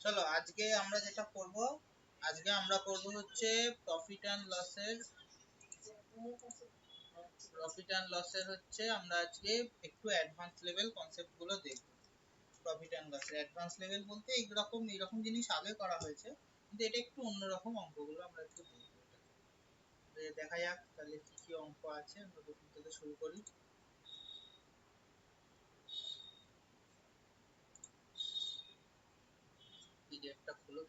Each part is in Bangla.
চলো আজকে আমরা যেটা করব, আজকে আমরা করব হচ্ছে প্রফিট অ্যান্ড লসের। হচ্ছে আমরা আজকে একটু অ্যাডভান্স লেভেল কনসেপ্ট গুলো দেখব। প্রফিট অ্যান্ড লসের অ্যাডভান্স লেভেল বলতে এইরকম জিনিস আগে করা হয়েছে, কিন্তু এটা একটু অন্যরকম অঙ্কগুলো আমরা একটু দেখব। দেখা যাক তাহলে কি কি অঙ্ক আছে, আমরা প্রথম থেকে শুরু করি। পিডিএফটা খুলো।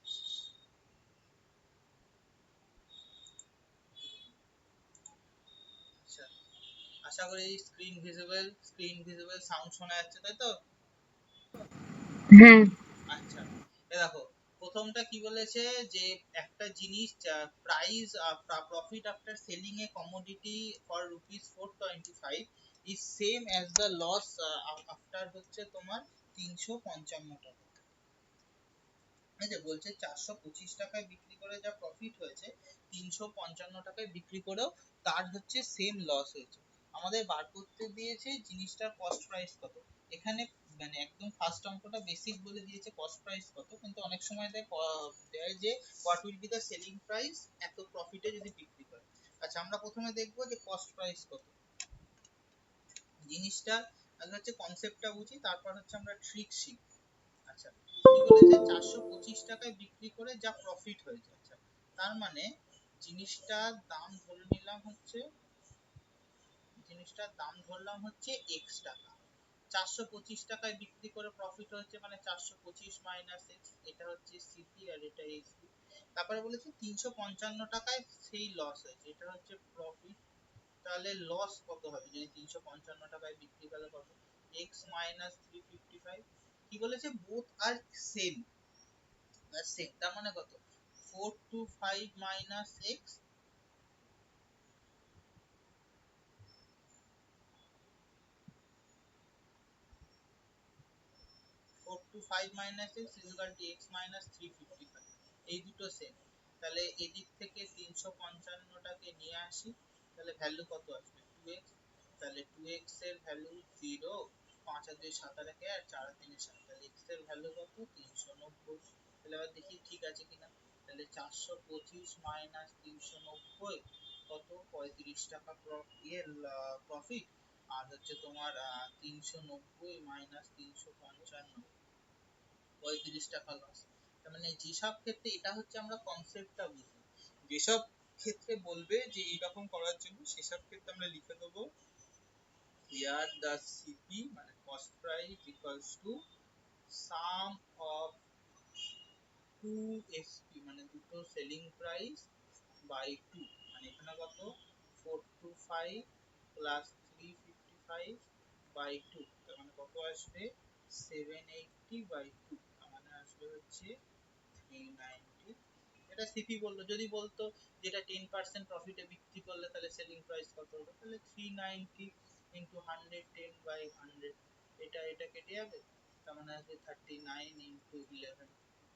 আচ্ছা, আশা করি স্ক্রিন ভিজিবল সাউন্ড শোনা যাচ্ছে, তাই তো? হ্যাঁ। আচ্ছা, দেখো প্রথমটা কি বলেছে, যে একটা জিনিস price profit after selling a commodity for rupees 425 is same as the loss after হচ্ছে তোমার 355 টাকা। এই যে বলছে 425 টাকায় বিক্রি করে যা প্রফিট হয়েছে, 355 টাকায় বিক্রি করেও তার হচ্ছে সেম লস হয়েছে। আমাদের বার করতে দিয়েছে জিনিসটার কস্ট প্রাইস কত। এখানে মানে একদম ফার্স্ট অঙ্কটা বেসিক বলে দিয়েছে কস্ট প্রাইস কত, কিন্তু অনেক সময় দেয় যে what will be the selling price এত প্রফিটে যদি বিক্রি করে। আচ্ছা, আমরা প্রথমে দেখবো যে কস্ট প্রাইস কত জিনিসটা। আগে হচ্ছে কনসেপ্টটা বুঝি, তারপর হচ্ছে আমরা ট্রিক শিখব। আচ্ছা, কি বলেছে 425 টাকায় বিক্রি করে যা প্রফিট হয়েছে। আচ্ছা, তার মানে জিনিসটার দাম ধরে নিলাম হচ্ছে, x টাকা। 425 টাকায় বিক্রি করে প্রফিট হচ্ছে মানে 425 মাইনাস এক্স, এটা হচ্ছে সিপি আর এটা এসপি। তারপরে বলেছে 355 টাকায় সেই লস হয়েছে, এটা হচ্ছে প্রফিট। তাহলে লস কত হবে যদি 355 টাকায় বিক্রি করে? কত? x minus 355। কি বলেছে বোথ আর সেম, তার মানে কত? 425 minus x, 425 minus x equal to X minus 355। এই দুটো সেম। তাহলে এদিক থেকে 355টাকে নিয়ে আসি, তাহলে ভ্যালু কত আসবে? 2x। তাহলে 2x এর ভ্যালু 0, 5 আর 2 7 আর 1 আর 4 আর 3 7, তাহলে x এর ভ্যালু কত? 390। তাহলে আবার দেখি ঠিক আছে কিনা। তাহলে 425 মাইনাস 390 কত? 35 টাকা প্রফিট। আর হচ্ছে তোমার 390 মাইনাস 355 35 টাকা লস। তার মানে যেসব ক্ষেত্রে, এটা হচ্ছে আমরা কনসেপ্টটা বুঝি, যেসব ক্ষেত্রে বলবে যে এইরকম করার জন্য, সেসব ক্ষেত্রে আমরা লিখে দেবো here the CP মানে cost price equals to sum of 2SP মানে দুটো সেলিং প্রাইস বাই 2। মানে এখানে কত? 425 প্লাস 355 বাই 2, তার মানে কত আসবে? 780 বাই 2, তার মানে আসবে হচ্ছে 390। এটা সিপি বললো। যদি বলতো যেটা 10% প্রফিটে বিক্রি করলে তাহলে সেলিং প্রাইস কত হবে, তাহলে 390 ইনটু 110 বাই 100, এটা কেটে যাবে। তার মানে আসবে 39 ইনটু 11।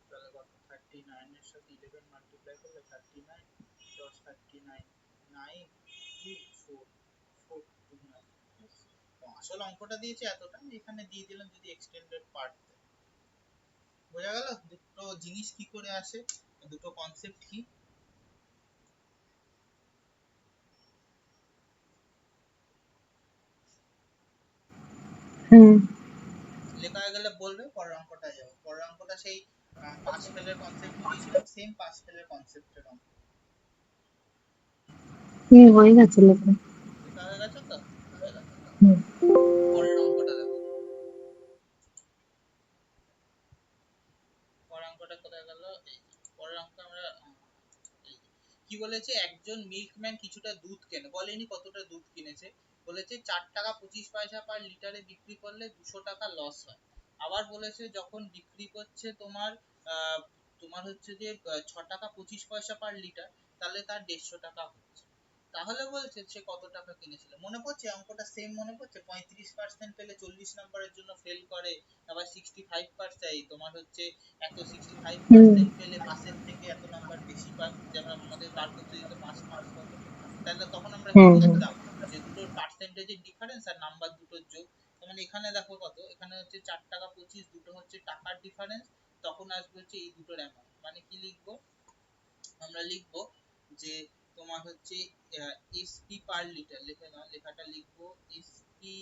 তাহলে কত? 39 এর সাথে 11 মাল্টিপ্লাই করলে 39 প্লাস 39 9 2 4 429। তো আসল অঙ্কটা দিয়েছে এতটা, এখানে দিয়ে দিলাম যদি এক্সটেন্ডেড পার্ট। বোঝা গেল দুটো জিনিস কি করে আসে, দুটো কনসেপ্ট কি। হুম। লেখা হয়ে গেলে বলবে, পরের অঙ্কটা যাবো। পরের অঙ্কটা সেই পাস ফেলের কনসেপ্ট দিয়েছিলাম, সেম পাস ফেলের কনসেপ্টের অঙ্ক। হয়ে গেছে লেখা। লেখা হয়ে গেছে তো? হুম। পরের অঙ্কটা দেখো। পরের অঙ্কটা কোথায় গেল? এই পরের অঙ্ক আমরা কি বলেছে, একজন মিল্কম্যান কিছুটা দুধ কেনে, বলেনি কতটা দুধ কিনেছে, বলেছে 4 টাকা 25 পয়সা পার লিটারে বিক্রি করলে 200 টাকা লস হয়। আবার বলেছে যখন বিক্রি করছে তোমার তোমার হচ্ছে যে 6 টাকা 25 পয়সা পার লিটার, তাহলে তার 150 টাকা হচ্ছে। তাহলে বলছে সে কত টাকা কিনেছিল। মনে পড়ছে অঙ্কটা? সেম মনে পড়ছে? 35% পেলে 40 নম্বরের জন্য ফেল করে, আবার 65% তোমার হচ্ছে এত 65% পেলে পাশের থেকে এত নাম্বার বেশি পায়, যেমন আমাদের বার করতে দিত 5 মার্কস কত। তাহলে তখন আমরা কি লিখতাম, যে দুটোর পার্সেন্টেজের ডিফারেন্স আর নাম্বার দুটোর যোগ। মানে এখানে দেখো কত, এখানে হচ্ছে 4 টাকা 25, দুটো হচ্ছে টাকার ডিফারেন্স, তখন আসবে হচ্ছে এই দুটোর অ্যামাউন্ট। মানে কি লিখবো আমরা, লিখবো যে তোমার হচ্ছে এসপি পার লিটার, লিখে নাও, লেখাটা লিখবো SP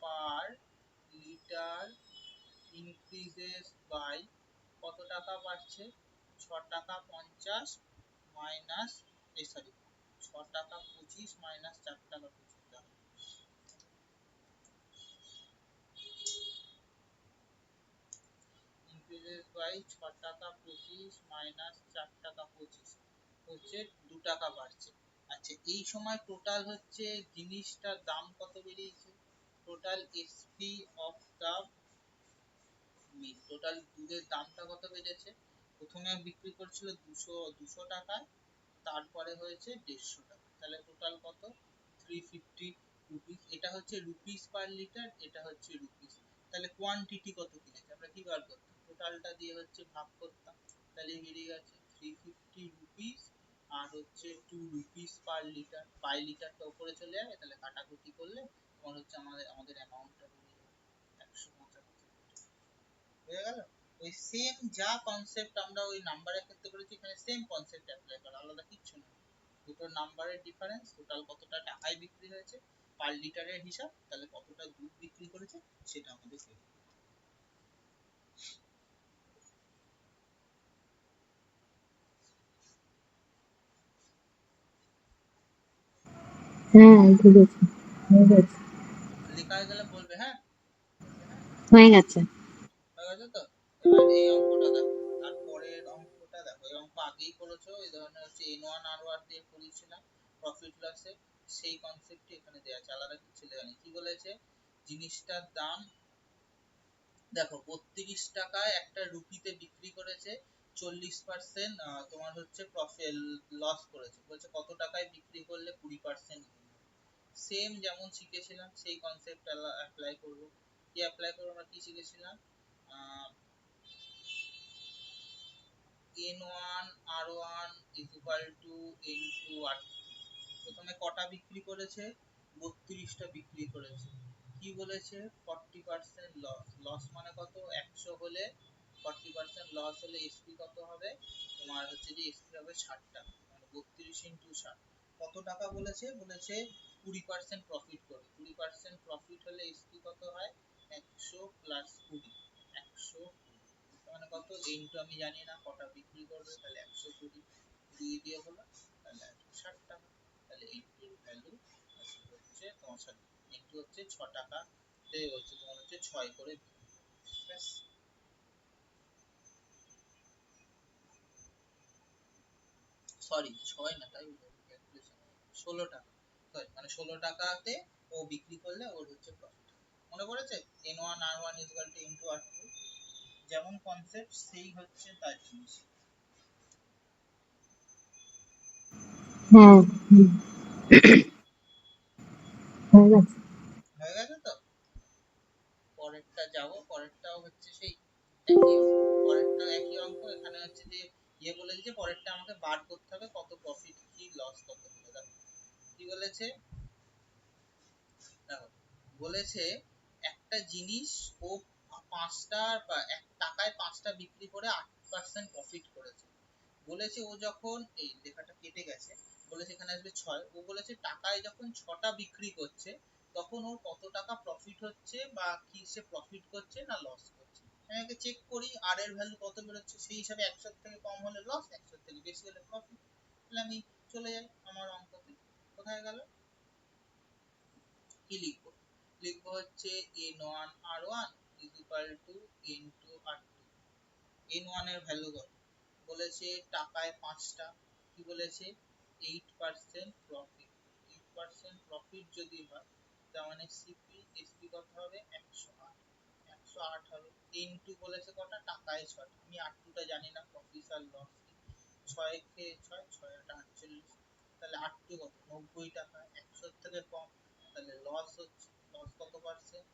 per litre increases by কত টাকা বাড়ছে, 6 টাকা 50 মাইনাস সরি 6 টাকা 25 মাইনাস 4 টাকা 25, ইনক্রিজেস বাই 6 টাকা 25 মাইনাস 4 টাকা 25 হচ্ছে 2 টাকা বাড়ছে। আচ্ছা এই সময় টোটাল হচ্ছে জিনিসটার দাম কত বেরিয়েছে, total SP of the milk, total দুধের দামটা কত বেড়েছে, প্রথমে বিক্রি করছিল 200 টাকায়, তারপরে হয়েছে 150 টাকা, তাহলে টোটাল কত 350 রুপিস। এটা হচ্ছে রুপিস পার লিটার, এটা হচ্ছে রুপিস। তাহলে কোয়ান্টিটি কত কিনেছে আমরা কি বার করতাম, টোটালটা দিয়ে হচ্ছে ভাগ করতাম, তাহলে বেরিয়ে গেছে 350 রুপিস আর হচ্ছে 2 রুপিস পার লিটার। বাই লিটারটা উপরে চলে যাবে, তাহলে কাটাকুটি করলে তোমার হচ্ছে আমাদের অ্যামাউন্টটা বেরিয়ে যাবে 175। হয়ে গেল। ওই সেম যা কনসেপ্ট আমরা ওই নাম্বারের ক্ষেত্রে করেছি, এখানে সেম কনসেপ্ট অ্যাপ্লাই করা, আলাদা কিচ্ছু না। দুটো নাম্বারের ডিফারেন্স, টোটাল কতটা টাকায় বিক্রি হয়েছে পার লিটারের হিসাব, তাহলে কতটা দুধ বিক্রি করেছে সেটা আমাদের বের করতে হবে। হ্যাঁ ঠিক আছে, হয়ে গেছে। লেখা হয়ে গেলে বলবে হ্যাঁ। হয়ে গেছে। হয়ে গেছে তো। এবার এই অঙ্কটা দেখো, তারপরের অঙ্কটা দেখো, এই অঙ্ক আগেই করেছো, এই ধরনের হচ্ছে N1 R1 দিয়ে করেছিলাম প্রফিট লসে, সেই কনসেপ্টই এখানে দেওয়া আছে, আলাদা কিছু লেখা নেই। কি বলেছে, জিনিসটার দাম দেখো 32 টাকায় একটা রুপিতে বিক্রি করেছে, 40% তোমার হচ্ছে প্রফিট লস করেছে, বলছে কত টাকায় বিক্রি করলে 20% সেম যেমন শিখেছিলাম সেই কনসেপ্ট অ্যাপ্লাই করব। কি অ্যাপ্লাই করব, আমরা কি শিখেছিলাম, n1 r1 is equal to n2 r2। প্রথমে কটা বিক্রি করেছে, 32টা বিক্রি করেছে। কি বলেছে 40% লস, লস মানে কত, 100 হলে 40% লস হলে এসপি কত হবে, তোমার হচ্ছে যে এসপি হবে 60 টাকা, মানে 32 ইনটু 60 কত টাকা বলেছে, বলেছে 20% প্রফিট করবে, 20% প্রফিট হলে এসপি কত হয় 100 প্লাস 20, 100 মানে কত, ইনটু আমি জানি না কটা বিক্রি করবে, তাহলে 120 2 দিয়ে হলো, তাহলে 60 টাকা, তাহলে ইনটুর ভ্যালু হচ্ছে তোমার সাথে ইনটু হচ্ছে 6 টাকা তে হচ্ছে তোমার হচ্ছে 6 করে, ব্যাস। সরি 6 না, তাই ক্যালকুলেশন 16 টাকা, সরি মানে 16 টাকাতে ও বিক্রি করলে ওর হচ্ছে প্রফিট। মনে পড়েছে n1 r1 * r2, যেমন কনসেপ্ট সেই হচ্ছে তার জিনিস। হ্যাঁ হয়ে গেছে। হয়ে গেছে তো। পরেরটা যাব, পরেরটাও হচ্ছে সেই একই অঙ্ক, পরেরটাও একই অঙ্ক, এখানে হচ্ছে যে বলে দিয়েছে পরেরটা আমাকে বার করতে হবে কত প্রফিট কি লস কত হলো। দেখো কি বলেছে, দেখো বলেছে একটা জিনিস ও 5টা বা 1 টাকায় 5টা বিক্রি করে 8% প্রফিট করেছে। বলেছে ও যখন এই লেখাটা কেটে গেছে, বলেছে এখানে আসবে 6, ও বলেছে টাকায় যখন 6টা বিক্রি করছে তখন ওর কত টাকা প্রফিট হচ্ছে, বা কি সে প্রফিট করছে না লস করছে। আমি আগে চেক করি আর এর ভ্যালু কত বেরোচ্ছে, সেই হিসাবে 100 থেকে কম হলে লস, 100 থেকে বেশি হলে প্রফিট। তাহলে আমি চলে যাই আমার অঙ্কতে, কোথায় গেল, কি লিখবো, লিখবো হচ্ছে n1 r1 is equal to n2 r2। n1 এর ভ্যালু কত, বলেছে টাকায় 5টা, কি বলেছে 8% প্রফিট, 8% প্রফিট যদি হয় তার মানে সিপি এসপি কত হবে 108, 108 হবে, ইনটু বলেছে কটা টাকায় 6টা, আমি 8টা জানি না প্রফিট আর লস কি, 6 কে 6 6 8 48, তাহলে 8 কত 90 টাকা, 100 থেকে কম, তাহলে লস হচ্ছে, লস কত পার্সেন্ট,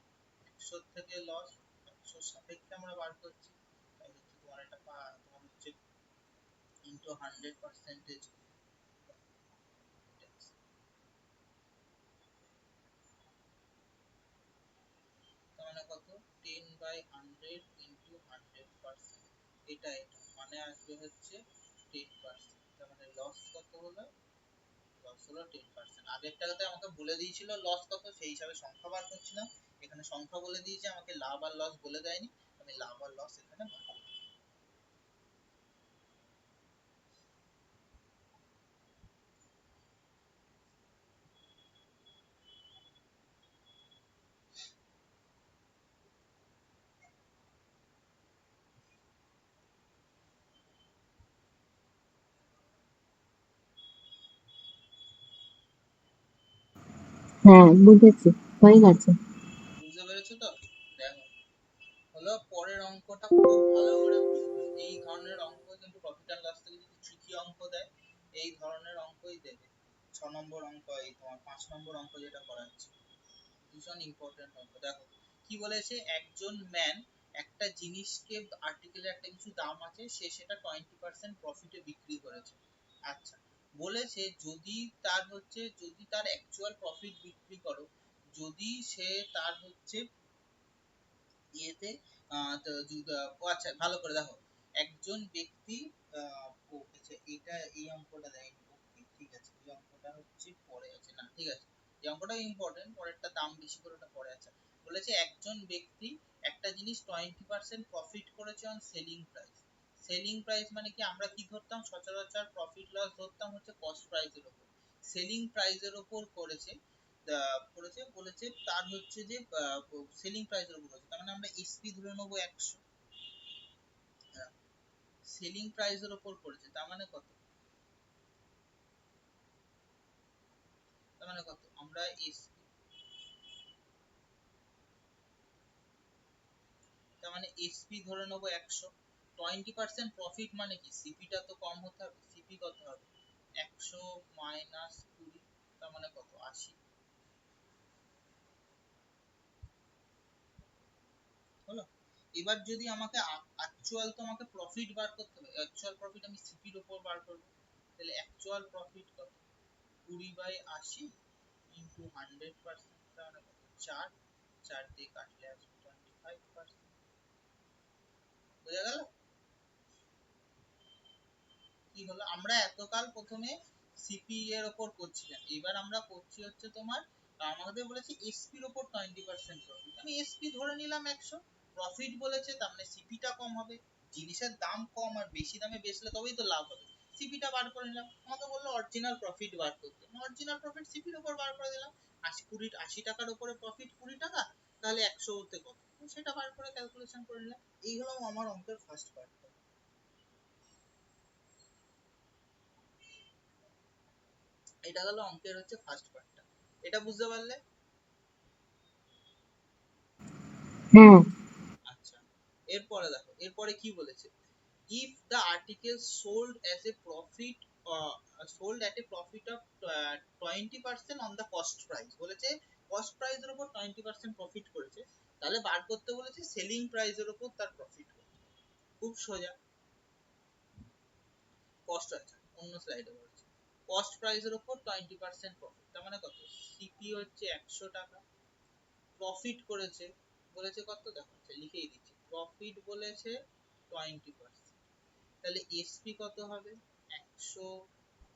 100 থেকে লস 100 সাপেক্ষে আমরা বার করছি, তাই হচ্ছে তোমার এটা তোমার হচ্ছে ইনটু 100% তার মানে কত 10/100 100/100%, এটা মানে আসবে হচ্ছে 10%। তার মানে লস কত হলো? লস হলো 10%। আগেরটাতে আমাকে বলে দিয়েছিল লস কত, সেই হিসাবে সংখ্যা বার করছিলাম। এখানে সংখ্যা বলে দিয়েছে, আমাকে লাভ আর লস বলে দেয়নি। আমি লাভ আর লস এখানে বার করব। হ্যাঁ, বুঝেছি, হয়ে গেছে। বুঝতে পেরেছো তো? দেখো, হলো পরের অঙ্কটা খুব ভালো করে বুঝবে। এই ধরনের অঙ্ক কিন্তু প্রফিট অ্যান্ড লস থেকে যদি ট্রিকি অঙ্ক দেয়, এই ধরনের অঙ্কই দেবে। 6 নম্বর অঙ্ক, এই তোমার 5 নম্বর অঙ্ক যেটা করাচ্ছে, ভীষণ ইম্পর্টেন্ট অঙ্ক। দেখো কি বলেছে, একজন ম্যান একটা জিনিসকে, আর্টিকেলের একটা কিছু দাম আছে, সে সেটা 20% প্রফিটে বিক্রি করেছে। আচ্ছা, বলেছে যদি তার অ্যাকচুয়াল প্রফিট বিক্রি করো, যদি সে তার হচ্ছে ইয়েতে ও আচ্ছা, ভালো করে দেখো। একজন ব্যক্তি আচ্ছা, এই অঙ্কটা দেয়নি। ওকে, ঠিক আছে, এই অঙ্কটা হচ্ছে পরে আছে না, ঠিক আছে। এই অঙ্কটা ইম্পর্টেন্ট, পরেরটা দাম বেশি করে, ওটা পরে আছে। বলেছে একজন ব্যক্তি একটা জিনিস 20% প্রফিট করেছে on selling price. Selling price মানে কি, আমরা কি ধরতাম সচরাচর, প্রফিট লস ধরতাম হচ্ছে কস্ট প্রাইসের উপর। সেলিং প্রাইসের উপর করেছে। বলেছে তার হচ্ছে যে সেলিং প্রাইসের উপর করেছে, তার মানে আমরা এসপি ধরে নেবো 100। সেলিং প্রাইসের উপর করেছে, তার মানে কত? তার মানে কত? আমরা এসপি, তার মানে এসপি ধরে নেবো 100। 20% প্রফিট মানে কি, সিপিটা তো কম হতে হবে। সিপি কত হবে? 100 মাইনাস 20, তার মানে কত? 80। হলো? এবার যদি আমাকে অ্যাকচুয়াল, তো আমাকে প্রফিট বার করতে হবে, অ্যাকচুয়াল প্রফিট আমি সিপির উপর বার করব। তাহলে অ্যাকচুয়াল প্রফিট কত? 20/80 ইন্টু 100%, তাহলে কত? 4। 4 দিয়ে কাটলে আসবে 25%। বোঝা গেল? কি হলো, আমরা এতকাল প্রথমে সিপি এর উপর করছিলাম, এবার আমরা করছি হচ্ছে তোমার, আমাদের বলেছে এসপি এর উপর 20% প্রফিট। আমি এসপি ধরে নিলাম 100। প্রফিট বলেছে, তার মানে সিপিটা কম হবে। জিনিসের দাম কম, আর বেশি দামে বেচলে তবেই তো লাভ হবে। সিপিটা বার করে নিলাম। আমাকে বললো অরিজিনাল প্রফিট বার করতে, অরিজিনাল প্রফিট সিপির উপর বার করে দিলাম। 80 টাকার উপরে প্রফিট 20 টাকা, তাহলে 100 তে কত, সেটা বার করে ক্যালকুলেশন করে নিলাম। এই হলো আমার অঙ্কের ফার্স্ট পার্ট। এটা গেল অঙ্কের হচ্ছে ফার্স্ট পার্টটা। এটা বুঝতে পারলে? হ্যাঁ। আচ্ছা, এরপরে দেখো, এরপরে কি বলেছে, if the article sold as a profit, sold at a profit of 20% on the cost price, বলেছে কস্ট প্রাইসের উপর 20% প্রফিট করেছে, তাহলে বার করতে বলেছে সেলিং প্রাইসের উপর তার প্রফিট কত। খুব সোজা। কস্ট, আছে অন্য স্লাইডে বলেছে কস্ট প্রাইসের উপর 20% প্রফিট, তার মানে কত? সিপি হচ্ছে 100 টাকা, প্রফিট করেছে বলেছে কত, দেখো লিখেই দিচ্ছি, প্রফিট বলেছে 20%। তাহলে এসপি কত হবে? 100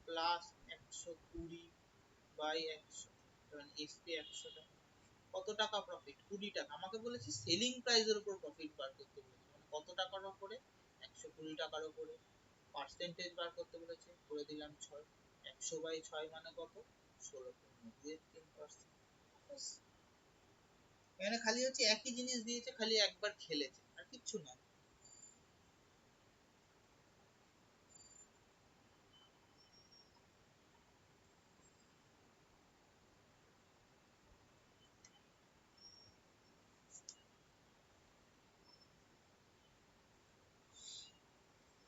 প্লাস 120 বাই 100, কারণ এসপি 100 টাকা। কত টাকা প্রফিট? 20 টাকা। আমাকে বলেছে সেলিং প্রাইসের উপর প্রফিট বার করতে বলেছে, মানে কত টাকার উপরে? 120 টাকার উপরে। পার্সেন্টেজ বার করতে বলেছে, করে দিলাম 6। 100 বাই 6 মানে কত? 16.3%। এখানে খালি হচ্ছে একই জিনিস দিয়েছে, খালি একবার খেলেছে, আর কিচ্ছু না।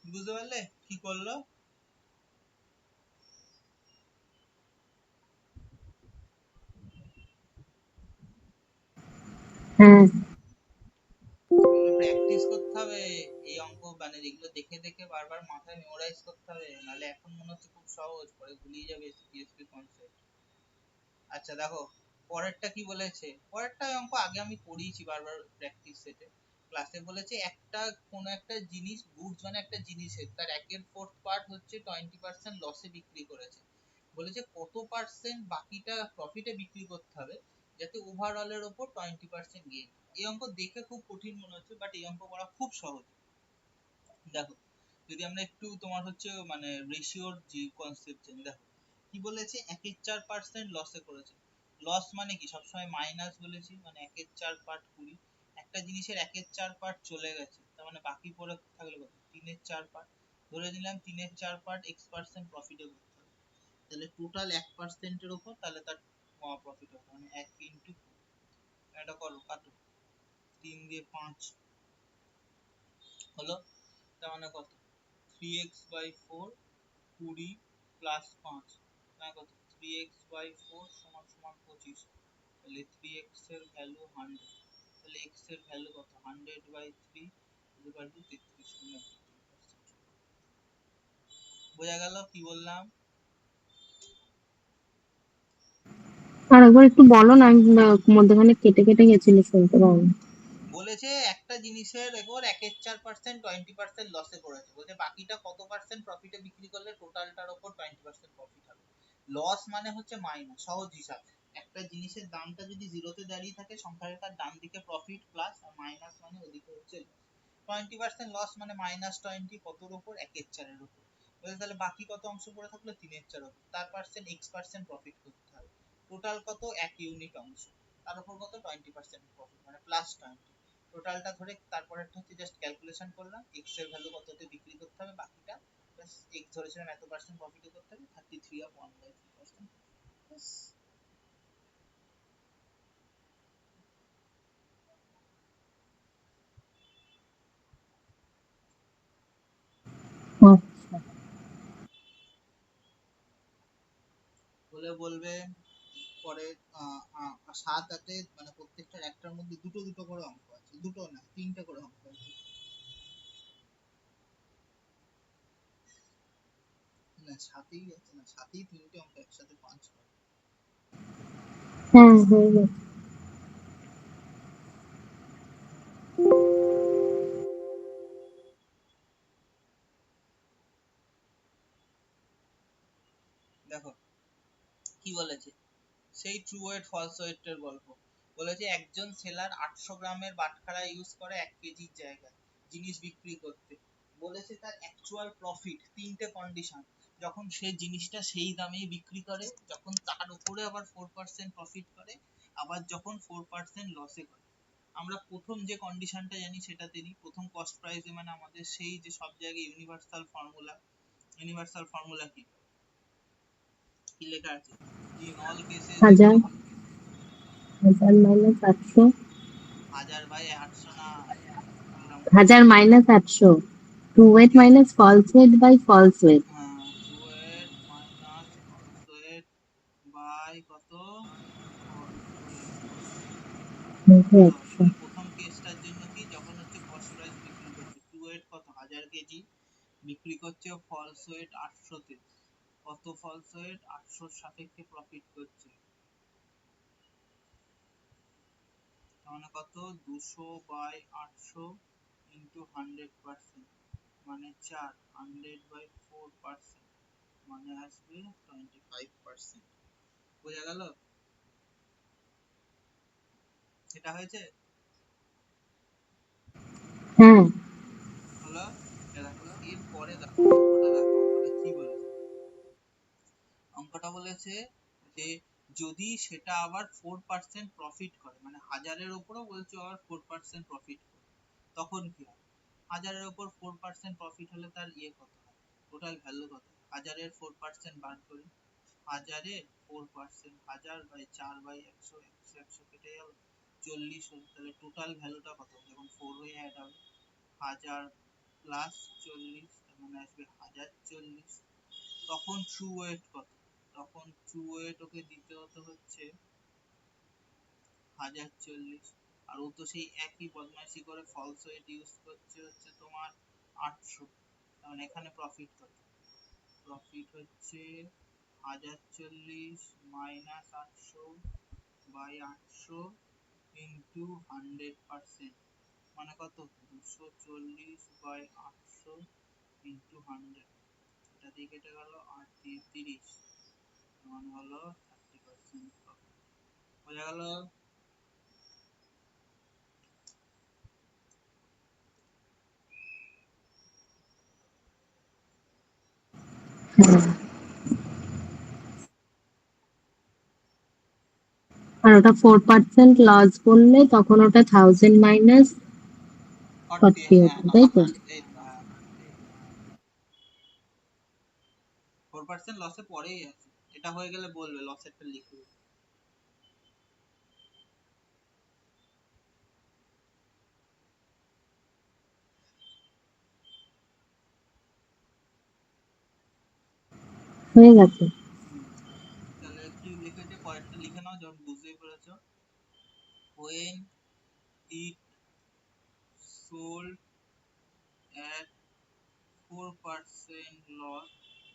বুঝতে পারলে কি করলো? হ্যাঁ। এগুলো প্র্যাকটিস করতে হবে। এই অঙ্ক মানে এগুলো দেখে দেখে বারবার মাথায় মেমোরাইজ করতে হবে, নাহলে এখন মনে হচ্ছে খুব সহজ, পরে ভুলিয়ে যাবে সিপিএসপি কনসেপ্ট। আচ্ছা দেখো, পরেরটা কি বলেছে, পরেরটা অঙ্ক আগে আমি করিয়েছি বারবার প্র্যাকটিস সেটে। ক্লাসে বলেছে একটা কোন একটা জিনিস গুডস মানে একটা জিনিসের তার 1/4 পার্ট হচ্ছে 20% লসে বিক্রি করেছে, বলেছে কত পার্সেন্ট বাকিটা প্রফিটে বিক্রি করতে হবে যাতে ওভারঅল এর উপর 20% গেইন। এই অঙ্ক দেখে খুব কঠিন মনে হচ্ছে বাট এই অঙ্ক করা খুব সহজ। দেখো যদি আমরা একটু তোমার হচ্ছে মানে রেশিওর যে কনসেপ্ট জানি, দেখো কি বলেছে 1/4% লসে করেছে। লস মানে কি সবসময় মাইনাস বলেছি, মানে 1/4 20। একটা জিনিসের 1/4 চলে গেছে তার মানে বাকি পড়ে থাকলে কত 3/4। ধরে নিলাম 3/4 x% প্রফিটে করতে হবে, তাহলে টোটাল 1% এর উপর তাহলে তার প্রফিট হবে মানে 1 ইনটু 4। এটা করো কাটো, 3 দিয়ে 5 হলো, তার মানে কত 3x/4 20 প্লাস 5 মানে কত 3x/4 সমান সমান 25। তাহলে 3x এর ভ্যালু 100, তাহলে x এর ভ্যালু কত 100/3 ইকুয়াল টু 33 মানে 33%। বোঝা গেল কি বললাম? আর একবার একটু বলো না, আমি মধ্যখানে কেটে কেটে গেছিল, শুনতে পাবো। বলেছে একটা জিনিসের এবার 1/4% 20% লসে করেছে, বলছে বাকিটা কত পার্সেন্ট প্রফিটে বিক্রি করলে টোটালটার উপর 20% প্রফিট হবে। লস মানে হচ্ছে মাইনাস, সহজ হিসাব। একটা জিনিসের দামটা যদি জিরোতে দাঁড়িয়ে থাকে সংখ্যা রেখার ডান দিকে প্রফিট প্লাস আর মাইনাস মানে ওদিকে হচ্ছে লস। 20% লস মানে -20 কতর উপর 1/4 এর উপর। বলছে তাহলে বাকি কত অংশ পড়ে থাকলো 3/4 উপর, তার পার্সেন্ট x% প্রফিট করতে হবে। টোটাল কত 1 ইউনিট অংশ, তার উপর কত 20% প্রফিট মানে +20। টোটালটা ধরে তারপরেরটা হচ্ছে জাস্ট ক্যালকুলেশন করলাম, x এর ভ্যালু কততে বিক্রি করতে হবে বাকিটা, প্লাস x ধরেছিলাম এত পার্সেন্ট প্রফিটে করতে হবে 33 অফ 1/3%। ব্যাস। আচ্ছা। বলে বলবে পরে 7 8 মানে প্রত্যেকটার একটার মধ্যে দুটো দুটো করে অঙ্ক আছে, দুটো না তিনটে করে অঙ্ক আছে। না সাথেই আছে না, সাথেই তিনটে অঙ্ক একসাথে 5 করে। হ্যাঁ, হয়ে গেছে। দেখো কি বলেছে, সেই ট্রু ওয়েট ফলস ওয়েট এর গল্প। বলেছে একজন সেলার 800 গ্রামের বাটখারা ইউজ করে 1 কেজির জায়গায় জিনিস বিক্রি করতে। বলেছে তার অ্যাকচুয়াল প্রফিট তিনটে কন্ডিশন, যখন সে জিনিসটা সেই দামেই বিক্রি করে, যখন তার উপরে আবার 4% প্রফিট করে, আবার যখন 4% লসে করে। আমরা প্রথম যে কন্ডিশনটা জানি সেটাতে নিই, প্রথম কস্ট প্রাইসে মানে আমাদের সেই যে সব জায়গায় ইউনিভার্সাল ফর্মুলা। ইউনিভার্সাল ফর্মুলা কি, কি লেখা আছে, ইন অল কেসেস হাজার, ইকুয়াল। 1000 - 800। 1000/800 না, বললাম কত, 1000 - 800। True weight minus false weight by false weight. True weight minus false weight by কত ফলস ওয়েট। হলো, 100। তাহলে প্রথম কেসটার জন্য কি, যখন হচ্ছে কস্ট প্রাইস বিক্রি করছে ট্রু ওয়েট কত 1000 কেজি, বিক্রি করছে ফলস ওয়েট 800 তে, কত ফলস ওয়েট 800 সাপেক্ষে প্রফিট করছে, তাহলে কত 200/800 ইন্টু 100% মানে 4, 100/4% মানে আসবে 25%। বোঝা গেল? সেটা হয়েছে হ্যাঁ। হলো। দেখো এর পরে দেখো অঙ্কটা, দেখো অঙ্কটা কি বলেছে। অঙ্কটা বলেছে যে যদি সেটা আবার 4% প্রফিট করে, মানে 1000-এর উপরও বলছে আবার 4% প্রফিট করে, তখন কি হবে? 1000-এর উপর 4% প্রফিট হলে তার ইয়ে কত হয়, টোটাল ভ্যালু কত? 1000-এর 4% বার করি, 1000-এর 4% 1000/4/100, 100 100 কেটে গেল 40 হলো, তাহলে টোটাল ভ্যালুটা কত যখন 4 হয়ে অ্যাড হবে 1000 প্লাস 40 মানে আসবে 1040। তখন ট্রু ওয়েট কত, তখন ট্রু ওয়েট ওকে দিতে হতো হচ্ছে 1040, আর ও তো সেই একই বদমাইশি করে ফলস ওয়েট ইউজ করছে হচ্ছে তোমার 800। কারণ এখানে প্রফিট কত, প্রফিট হচ্ছে 1040 মাইনাস 800 বাই 800 ইন্টু 100%। মানে কত 240/800 ইন্টু 100, এটা দিয়ে কেটে গেল 8 দিয়ে 30, মানে হলো 30% বোঝা গেল। আর ওটা 4% লস করলে তখন ওটা 1000 মাইনাস 40, 40 হ্যাঁ হতো, তাই তো? এই তো, হ্যাঁ 4% লসে পরেই আছে। এটা হয়ে গেলে বলবে লসেরটা লিখে দেবে। হয়ে গেছে। তাহলে কি লিখেছে পরেরটা লিখে নাও যখন বুঝতেই পেরেছো। when it sold at 4% loss,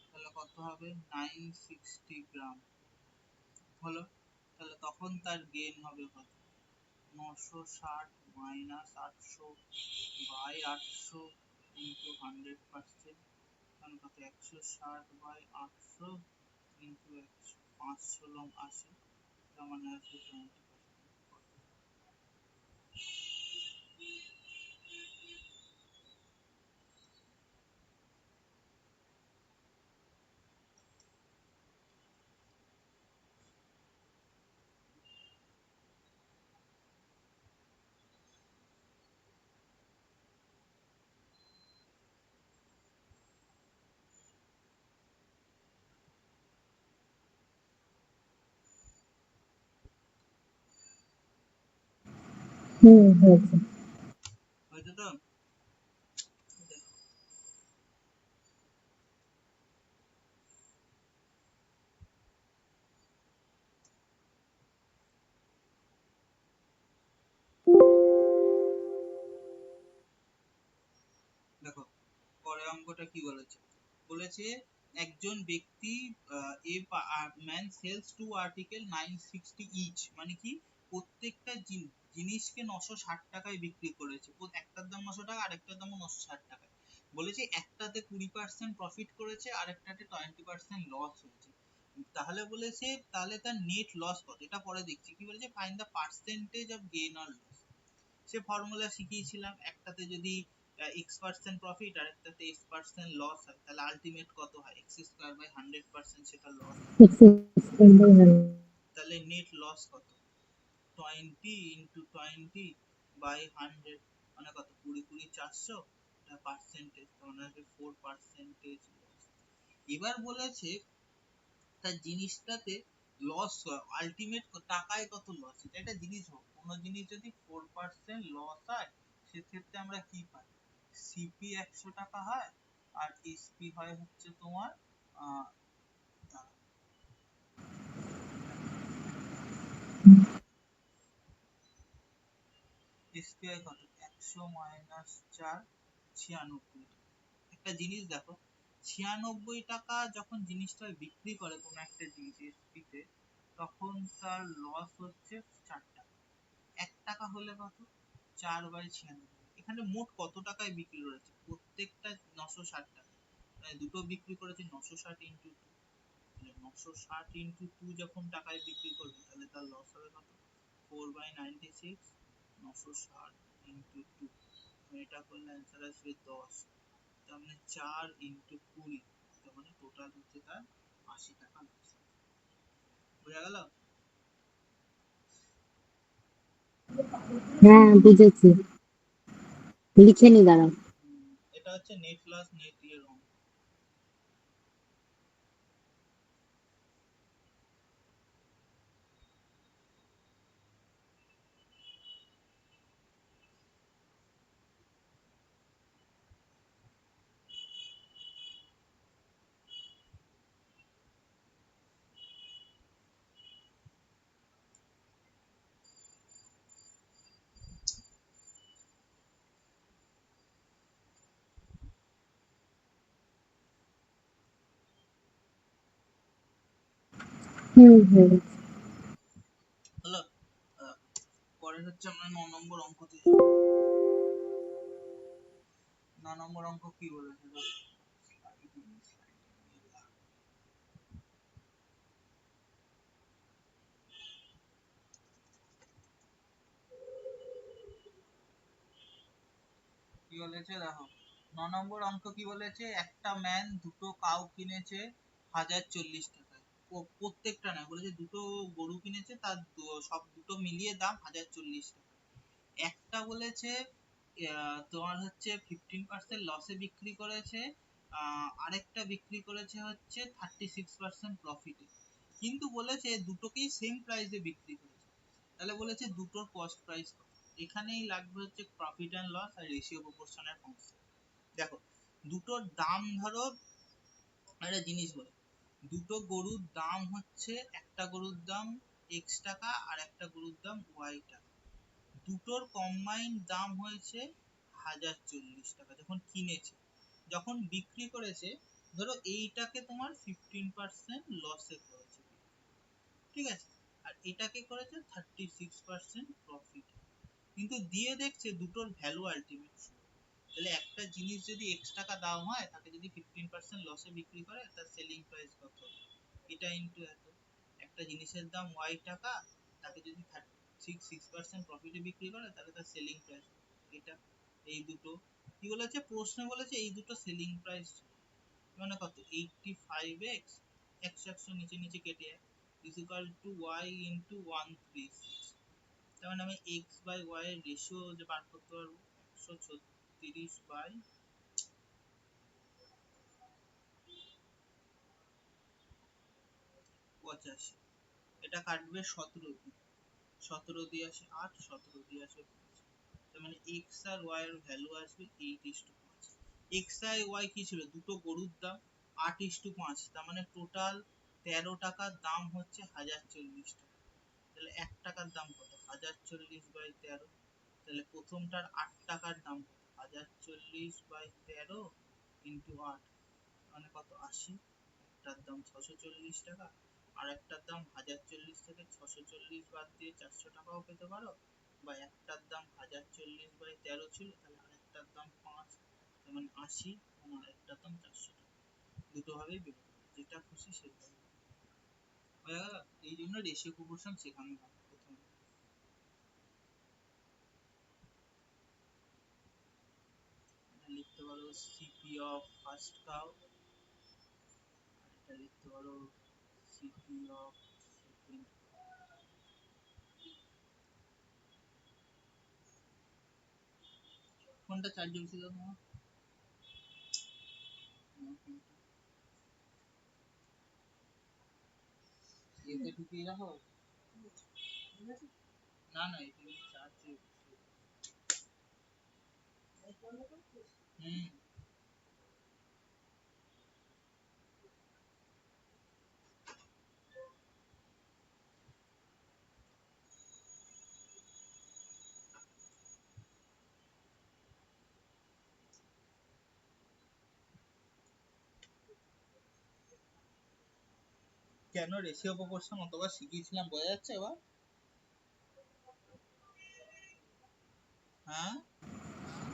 তাহলে কত হবে 960 গ্রাম হলো। তাহলে তখন তার গেইন হবে কত, 960 মাইনাস 800 বাই 800 ইন্টু 100%, মানে কত 160/800 ইন্টু 500 লং 80, তার মানে আসবে 20%। হয়েছে। হয়েছে তো? দেখো পরের অঙ্কটা কি বলেছে, বলেছে একজন ব্যক্তি a man sells two article 960 each, মানে কি প্রত্যেকটা জিনিসকে 960 টাকায় বিক্রি করেছে। একটার দাম 900 টাকা, আরেকটার দাম 960 টাকা। বলেছে একটাতে 20% প্রফিট করেছে, আরেকটাতে 20% লস হয়েছে। তাহলে বলেছে তাহলে তার নেট লস কত, এটা পরে দেখছি। কি বলেছে, find the percentage of gain or loss. সে ফর্মুলা শিখিয়েছিলাম, একটাতে যদি x% প্রফিট আর একটাতে x% লস হয়, তাহলে আলটিমেট কত হয়, x²/100%, সেটা লস। তাহলে নেট লস কত, 20 ইন্টু 20/100, মানে কত 20 400, এটা পার্সেন্টেজ, মানে 4% লস। এবার বলেছে তার জিনিসটাতে লস, আলটিমেট টাকায় কত লস, এটা একটা জিনিস হোক, কোনো জিনিস যদি 4% লস হয়, সেক্ষেত্রে আমরা কি পাই, সিপি 100 টাকা হয় আর এসপি হয় হচ্ছে তোমার এসপিআই কত, 100 মাইনাস 4, 96। একটা জিনিস দেখো, 96 টাকা যখন জিনিসটা বিক্রি করে কোনো একটা জিনিস এসপিতে, তখন তার লস হচ্ছে 4 টাকা। 1 টাকা হলে কত, 4/96। এখানে মোট কত টাকায় বিক্রি করেছে, প্রত্যেকটা 960 টাকা, মানে দুটো বিক্রি করেছে 960 ইন্টু 2, তাহলে 960 ইন্টু 2 যখন টাকায় বিক্রি করবে, তাহলে তার লস হবে কত, 4/96, 960 ইন্টু 2, এটা করলে অ্যান্সার আসবে 10। তার মানে 4 ইন্টু 20, তার মানে টোটাল হচ্ছে তার 80 টাকা লস। বোঝা গেল? হ্যাঁ বুঝেছি, লিখে নি দাঁড়াও। এটা হচ্ছে নেট লস নেট ইয়ের অঙ্ক। হয়ে গেছে। হলো। পরে হচ্ছে আমরা 9 নম্বর অঙ্কতে যাবো। নম্বর অঙ্ক কি বলেছে? কি বলেছে দেখো, 9 নম্বর অঙ্ক কি বলেছে, একটা ম্যান দুটো কাউ কিনেছে 1040 টাকায়। প্রত্যেকটা না, বলেছে দুটো গরু কিনেছে, তার সব দুটো মিলিয়ে দাম 1040 টাকা। একটা বলেছে তোমার হচ্ছে 15% লসে বিক্রি করেছে, আরেকটা বিক্রি করেছে হচ্ছে 36% প্রফিটে। কিন্তু বলেছে দুটোকেই সেম প্রাইসে বিক্রি করেছে। তাহলে বলেছে দুটোর কস্ট প্রাইস কত। এখানেই লাগবে হচ্ছে প্রফিট অ্যান্ড লস আর রেশিও প্রপোর্শনের কনসেপ্ট। দেখো, দুটোর দাম ধরো, একটা জিনিস বলে, দুটো গরুর দাম হচ্ছে, একটা গরুর দাম x টাকা আর একটা গরুর দাম y টাকা। দুটোর কম্বাইন্ড দাম হয়েছে 1040 টাকা যখন কিনেছে। যখন বিক্রি করেছে, ধরো এইটাকে তোমার 15% লসে করেছে, ঠিক আছে, আর এটাকে করেছে 36% প্রফিট। কিন্তু দিয়ে দেখছে দুটোর ভ্যালু আলটিমেট। তাহলে একটা জিনিস যদি x টাকা দাম হয়, তাকে যদি 15% লসে বিক্রি করে, তার সেলিং প্রাইস কত? এটা ইনটু এত। একটা জিনিসের দাম y টাকা, তাকে যদি 36% প্রফিটে বিক্রি করে, তাহলে তার সেলিং প্রাইস এটা। এই দুটো কি বলেছে প্রশ্নে, বলেছে এই দুটো সেলিং প্রাইস মানে কত, 85x, 100 নিচে নিচে কেটে যায়, is equal to y into 136। তার মানে আমি x বাই y এর রেশিও যে বার করতে পারবো, 136 বাই 85। এটা কাটবে 17 দিয়ে, 17 দিয়ে আসে 8, 17 দিয়ে আসে 5। তার মানে x আর y এর ভ্যালু আসবে 8:5। x আর y কি ছিল, দুটো গরুর দাম 8:5, তার মানে টোটাল 13 টাকার দাম হচ্ছে 1040 টাকা। তাহলে 1 টাকার দাম কত, 1040 বাই 13। তাহলে প্রথমটার 8 টাকার দাম কত, 1040 বাই 13 ইন্টু 8, মানে কত, 80। একটার দাম 640 টাকা, আর একটার দাম 1040 থেকে 640 বাদ দিয়ে 400 টাকাও পেতে পারো, বা একটার দাম 1040 বাই 13 ছিল, তাহলে আরেকটার দাম 5, যেমন 80, এবং আরেকটার দাম 400 টাকা। দুটো ভাবেই বের করো, যেটা খুশি সেটা হয়ে গেল। এই জন্য রেশিও প্রপোর্শন শেখানো হয় প্রথমে। লিখতে পারো সিপি অফ ফার্স্ট কাউ, আর এটা লিখতে পারো সিপি অফ সেকেন্ড। কোনটা চার্জ ছিল তোমার? এতে ঢুকিয়ে রাখো। না না, এটা চার্জ হুম। কেন রেশিও প্রপোর্শন অতবার শিখিয়েছিলাম, বোঝা যাচ্ছে এবার? হ্যাঁ,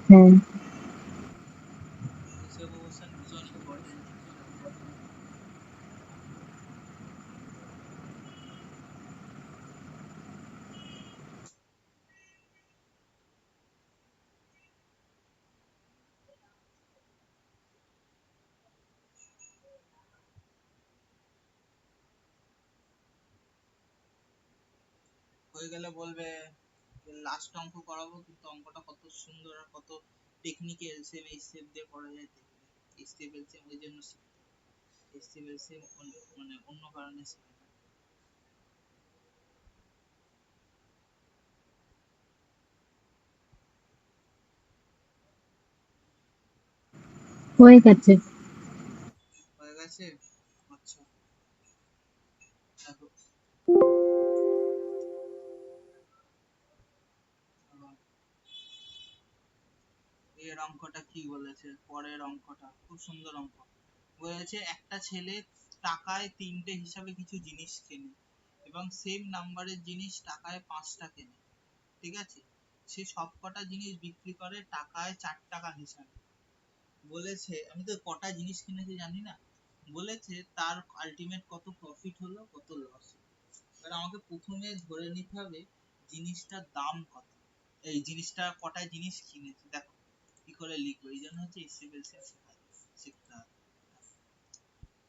হ্যাঁ, রেশিও প্রপোর্শন ভীষণ ইম্পর্টেন্ট। হয়ে গেলে বলবে লাস্ট অঙ্ক করাবো, কিন্তু অঙ্কটা কত সুন্দর আর কত টেকনিক্যাল, সেম এই স্টেপ দিয়ে করা যায় দেখবে। এই স্টেপ এলসিএম ওই জন্য শিখতে হবে, এই স্টেপ এলসিএম মানে অন্য কারণে শেখা যায়। হয়ে গেছে। হয়ে গেছে, আচ্ছা। দেখো, এর অঙ্কটা কি বলেছে, পরের অঙ্কটা খুব সুন্দর অঙ্ক বলেছে। একটা ছেলে টাকায় 3টে হিসাবে কিছু জিনিস কেনে, এবং সেম নাম্বারের জিনিস টাকায় 5টা কেনে, ঠিক আছে। সে সবকটা জিনিস বিক্রি করে টাকায় 4 টাকা হিসাবে। বলেছে আমি তো কটা জিনিস কিনেছি জানি না, বলেছে তার আলটিমেট কত প্রফিট হলো কত লস। এবার আমাকে প্রথমে ধরে নিতে হবে জিনিসটার দাম কত, এই জিনিসটা কটা জিনিস কিনেছে দেখো কি করে লিখবো, এই জন্য হচ্ছে এসএমএল শিখতে হবে।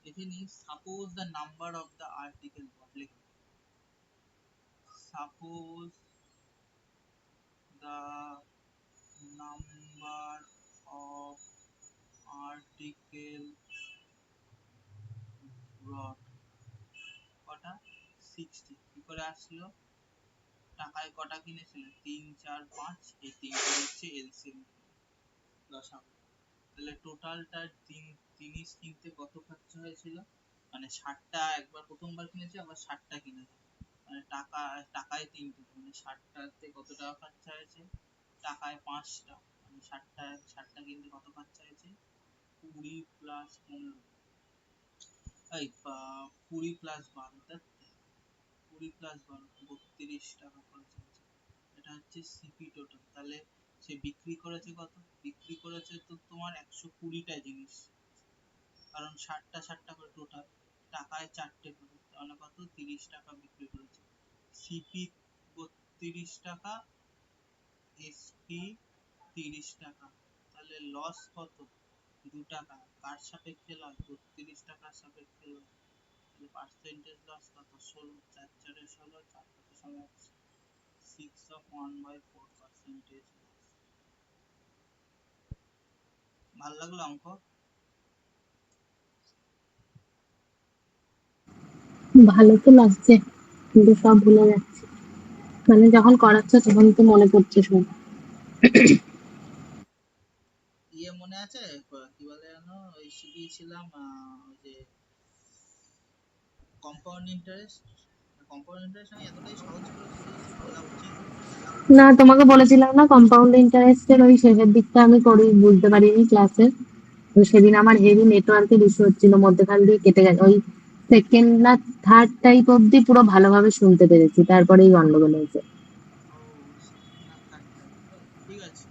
লিখে নি suppose the number of the article bought, লিখো suppose the number of article brought কটা 60, কি করে আসলো, টাকায় কটা কিনেছিলেন 3 4 5, এই তিনটে হচ্ছে এলসিএম লসাগু। তাহলে টোটালটা জিনিস কিনতে কত খরচা হয়েছিল, মানে 60টা একবার প্রথমবার কিনেছে আবার 60টা কিনেছে, মানে টাকায় তিনটে, মানে 60টাতে কত টাকা খরচা হয়েছে, টাকায় 5টা, মানে 60টা কিনতে কত খরচা হয়েছে 20 প্লাস 15, এই 20 প্লাস 12, 20 প্লাস 12 32 টাকা খরচ হয়েছে। এটা হচ্ছে সিপি টোটাল। তাহলে সে বিক্রি করেছে কত, বিক্রি করেছে তো তোমার 120টা জিনিস, কারণ 60টা করে টোটাল, টাকায় 4টে করে, তাহলে কত 30 টাকা বিক্রি করেছে। সিপি 32 টাকা, এসপি 30 টাকা, তাহলে লস কত 2 টাকা, কার সাপেক্ষে লস 32 টাকার সাপেক্ষে লস, তাহলে পার্সেন্টেজ লস কত 16, 4 4 16, 4 5 6 of 1/4 পার্সেন্টেজ লস। ভালো লাগলো অঙ্ক? ভালো তো লাগছে, কিন্তু সব ভুলে যাচ্ছে। মানে যখন করাচ্ছে তখন তো মনে পড়ছে সব। ইয়ে মনে আছে কি বলে যেন, ওই শিখিয়েছিলাম ওই যে কম্পাউন্ড ইন্টারেস্ট, কম্পাউন্ড ইন্টারেস্ট আমি এতটাই সহজ করে শিখিয়েছি বলা উচিত। না, তোমাকে বলেছিলাম না কম্পাউন্ড ইন্টারেস্টের ওই শেষের দিকটা আমি করি বুঝতে পারিনি ক্লাসে। তো সেদিন আমার হেভি নেটওয়ার্কের ইস্যু হচ্ছিল, মধ্যখান দিয়ে কেটে গেছে। ওই সেকেন্ড না থার্ড টাইপ অব্দি পুরো ভালোভাবে শুনতে পেরেছি, তারপরেই গন্ডগোল হয়েছে। ও সেকেন্ড না থার্ড টাইম, ঠিক আছে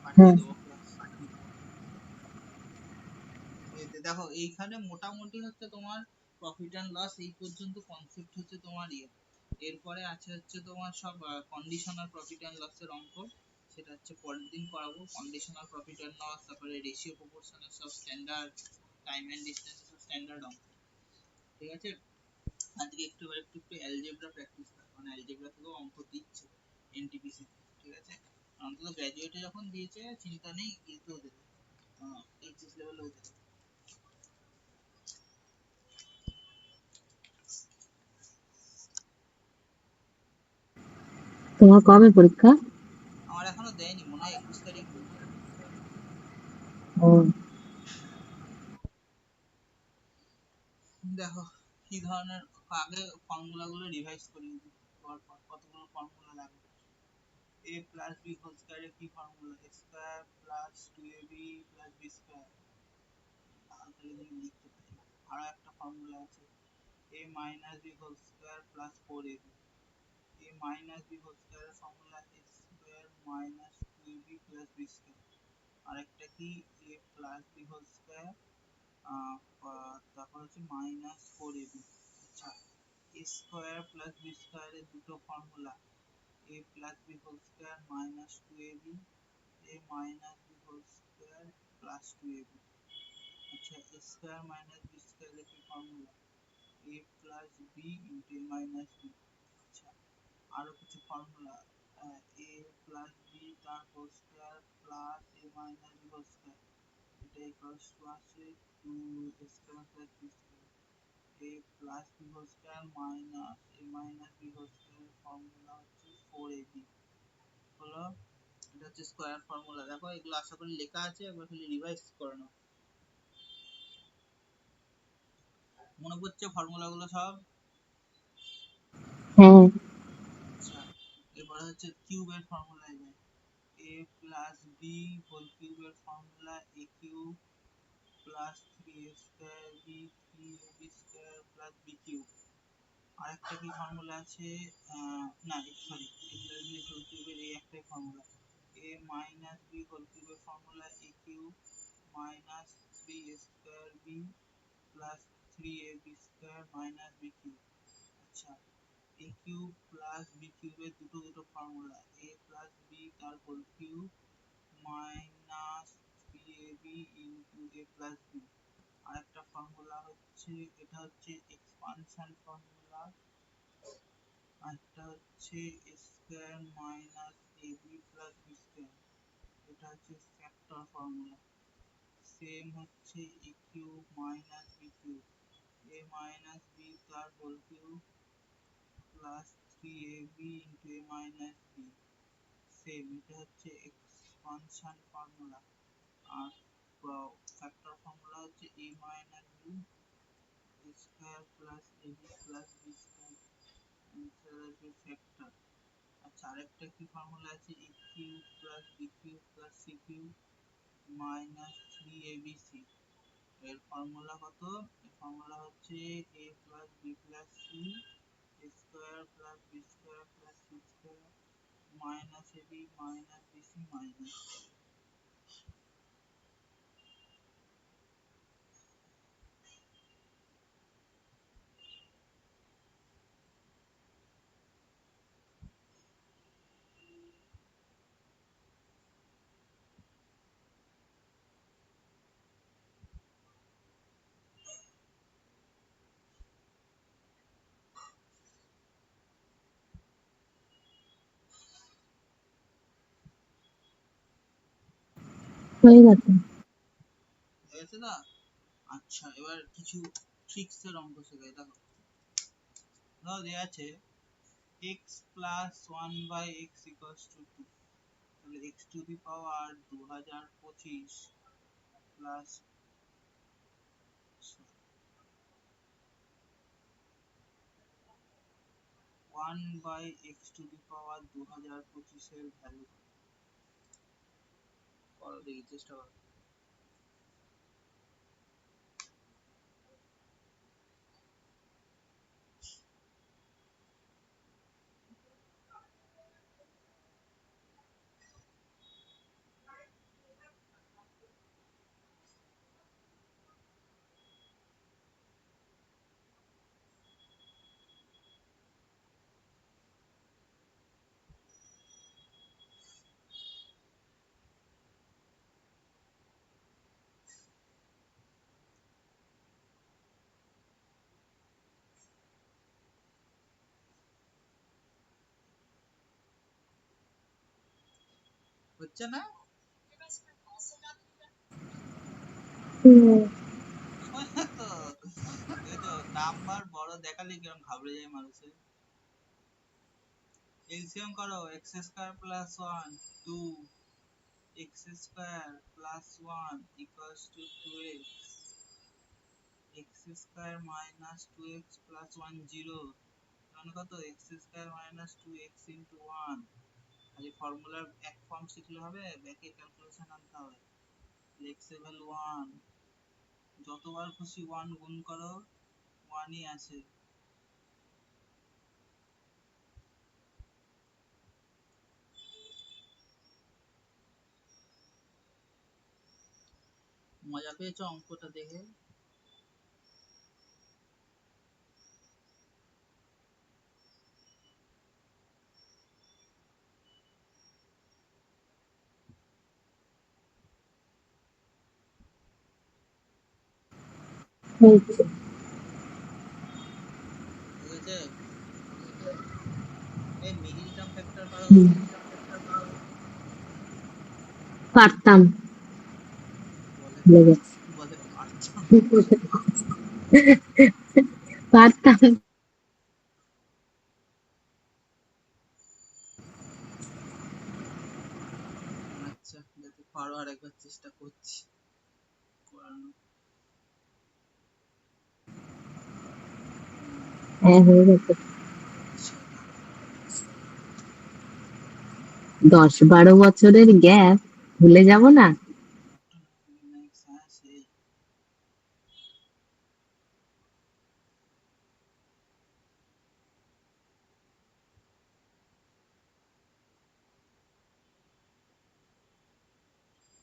পাঠিয়ে হ্যাঁ, দেবো ক্লাস। এতে দেখো এইখানে মোটামুটি হচ্ছে তোমার প্রফিট অ্যান্ড লস এই পর্যন্ত কনসেপ্ট হচ্ছে তোমার ইয়ে, এরপরে আছে হচ্ছে তোমার সব কন্ডিশনাল প্রফিট অ্যান্ড লসের অঙ্ক, সেটা হচ্ছে পরের দিন করাবো। কন্ডিশনাল প্রফিট অ্যান্ড লস, তারপরে রেশিও প্রপোর্শনের সব স্ট্যান্ডার্ড, টাইম এন্ড ডিসটেন্স সব স্ট্যান্ডার্ড অঙ্ক, ঠিক আছে। আজকে একটু অ্যালজেব্রা প্র্যাকটিস করা, মানে অ্যালজেব্রা থেকেও অঙ্ক দিচ্ছে এনটিপিসি, ঠিক আছে। অন্তত গ্র্যাজুয়েটে যখন দিয়েছে চিন্তা নেই, ইয়েতেও দেবে, এইচএস লেভেলেও দেবে। তোমার কবে পরীক্ষা? আমার এখনো দেয়নি, মনে হয় 21 তারিখ দেবে। ও, দেখো কি ধরনের, আগে ফর্মুলা গুলো রিভাইজ করি, পর কতগুলো ফর্মুলা লাগে। a প্লাস বি হোল স্কয়ারের কি formula, a square plus 2ab plus B square, তাহলে যদি লিখতে পারি। আরো একটা ফর্মুলা আছে a minus B whole square plus 4ab, a minus B whole স্কয়ারের formula a square minus 2ab plus B square. আরেকটা কি a plus B whole square, তারপর হচ্ছে মাইনাস 4ab। আচ্ছা, a স্কয়ার প্লাস বি স্কয়ারের দুটো formula a plus B whole square minus 2ab, a minus B whole square plus 2ab। আচ্ছা, a স্কয়ার মাইনাস বি স্কয়ারের কি formula, a plus B into a minus B. আচ্ছা, আরো কিছু ফর্মুলা, a প্লাস বি তার whole square plus a minus B whole square, এটা ইকুয়ালস টু আছে 2a square plus B square. a plus B whole square minus a minus B whole square formula হচ্ছে 4ab হলো। এটা হচ্ছে স্কয়ার ফর্মুলা। দেখো এগুলো আশা করি লেখা আছে, একবার খালি রিভাইজ করে নাও। মনে পড়ছে ফর্মুলা গুলো সব? হ্যাঁ। আচ্ছা, এবার হচ্ছে কিউবের ফর্মুলায় যাই। a প্লাস বি হোল কিউবের formula a cube plus 3a square B 3ab square plus B cube. আরেকটা কি ফর্মুলা আছে, না sorry, a plus B whole কিউবের এই একটাই formula, a minus B whole কিউবের formula a cube minus 3 a square b plus 3ab square minus b cube। আচ্ছা, a cube plus b cube এর দুটো ফর্মুলা, a plus b তার whole cube minus 3ab into a plus b। আরেকটা ফর্মুলা হচ্ছে, এটা হচ্ছে এক্সপানশন ফর্মুলা, আরেকটা হচ্ছে a স্কয়ার মাইনাস ab প্লাস b স্কয়ার, এটা হচ্ছে ফ্যাক্টর ফর্মুলা। সেম হচ্ছে a cube minus b cube, a মাইনাস b তার whole cube plus 3ab into a মাইনাস b। সেম, এটা হচ্ছে এক্সপানশন ফর্মুলা। আর ফ্যাক্টর ফর্মুলা হচ্ছে a মাইনাস b স্কয়ার প্লাস ab প্লাস b স্কয়ার, অ্যান্সার আসবে ফ্যাক্টর। আচ্ছা, আরেকটা কি ফর্মুলা আছে, a cube plus b cube plus c cube minus 3abc। এর ফর্মুলা কত? এর ফর্মুলা হচ্ছে a plus b plus c square plus b square plus c square minus ab minus bc minus. হয়ে গেছে। হয়েছে না? আচ্ছা, এবার কিছু ট্রিক্স এর অঙ্ক শেখাই। দেখো, ধরো দেয়া আছে x plus 1 by x equals to 2, তাহলে x to the power 2025 plus 1 by x to the power 2025 এর ভ্যালু করো, দেখি চেষ্টা করো। হচ্ছে না? তো দেখো, নাম্বার বড় দেখালে কিরকম ঘাবড়ে যায় মানুষের। এলসিএম করো, x square plus 1 2 x square plus 1 equals to 2x, x square minus 2x plus 1 0, মানে কত, x square minus 2x into 1। আর এই ফর্মুলার এক ফর্ম শিখলে হবে, ব্যাকে ক্যালকুলেশন আনতে হবে। এক্স এর ভ্যালু 1, যতবার খুশি 1 গুণ করো 1ই আসে। মজা পেয়েছো অঙ্কটা দেখে? হয়েছে। ঠিক আছে, এই মিডিল টার্ম ফ্যাক্টর পারো? হুম, পারতাম। বলে ভুলে গেছি। বলে পারতাম। পারতাম। আচ্ছা, যাতে পারো আর একবার চেষ্টা করছি করানো। হ্যাঁ, হয়ে গেছে। আচ্ছা, দাঁড়াও। 10-12 বছরের গ্যাপ, ভুলে যাব না? Next, হ্যাঁ সেই।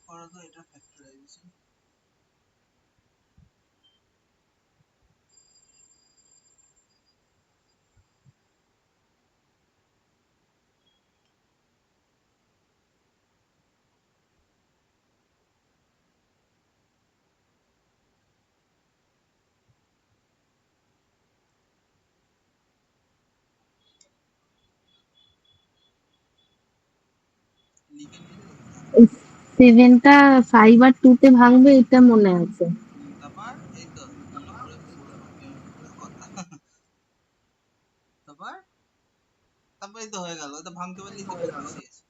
করো তো এটা ফ্যাক্টরাইজেশন। লিখে নিলে দেখতে হবে। সেভেনটা 5 আর 2 তে ভাঙবে এটা মনে আছে। তারপর এই তো মনে পড়ে ফেললাম আর কি, পুরো কথা। তারপর তারপরে তো হয়ে গেল, ওটা ভাঙতে পারলেই তো খুব খুশি আছে।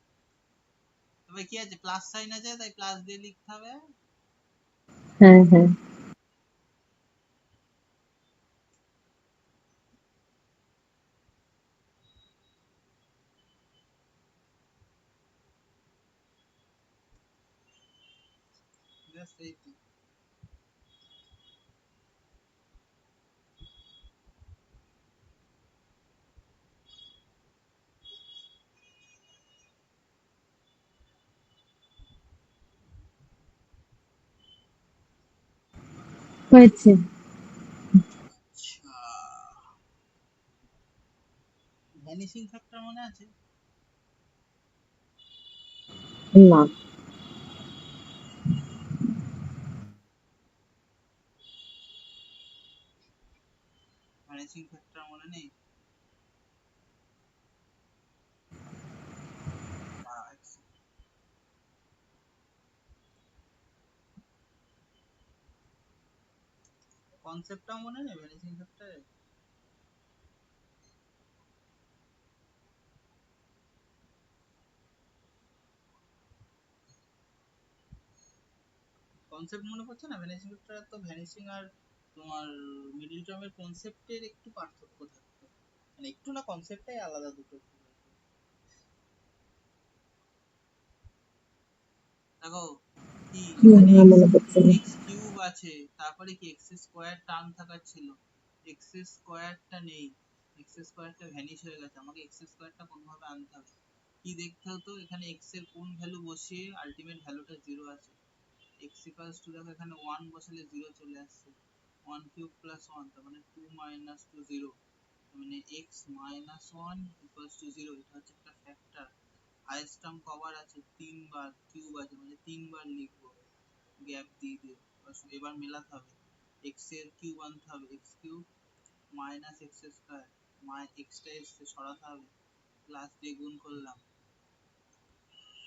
তবে কি আছে, প্লাস সাইন আছে, তাই প্লাস দিয়ে লিখতে হবে। হ্যাঁ হ্যাঁ। ব্যাস এই তো। হয়েছে। আচ্ছা, ভ্যানিশিং ফ্যাক্টর মনে আছে? না। ভ্যানিশিং ফ্যাক্টর মনে নেই? কনসেপ্টটাও মনে নেই ভ্যানিশিং ফ্যাক্টরের? কনসেপ্ট মনে পড়ছে না ভ্যানিশিং ফ্যাক্টর? তো ভ্যানিশিং আর তোমার মিডল টার্মের কনসেপ্টের একটু পার্থক্য থাকতো, মানে একটু না, কনসেপ্টটাই আলাদা দুটো। দেখো কি এখানে না, এক্স, মনে পড়ছে না। এক্স কিউব আছে, তারপরে কি এক্স স্কোয়ার টার্ম থাকার ছিল, এক্স স্কোয়ারটা নেই, এক্স স্কোয়ারটা ভ্যানিশ হয়ে গেছে, আমাকে এক্স স্কোয়ারটা কোনোভাবে আনতে হবে। কি দেখতে হতো, এখানে এক্স এর কোন ভ্যালু বসিয়ে আলটিমেট ভ্যালুটা জিরো আছে। এক্স ইকুয়ালস টু, দেখো এখানে ওয়ান বসালে জিরো চলে আসছে, ওয়ান কিউব প্লাস ওয়ান, তার মানে টু মাইনাস টু জিরো, মানে x minus one equals to zero. এটা হচ্ছে একটা ফ্যাক্টর। হাইয়েস্ট টার্ম কভার আছে তিনবার, কিউব আছে মানে তিনবার লিখবো গ্যাপ দিয়ে দিয়ে। এবার মেলাতে হবে, এক্স এর কিউব আনতে হবে, X cube minus X square, এক্সটা এক্স সরাতে হবে, প্লাস দিয়ে গুণ করলাম,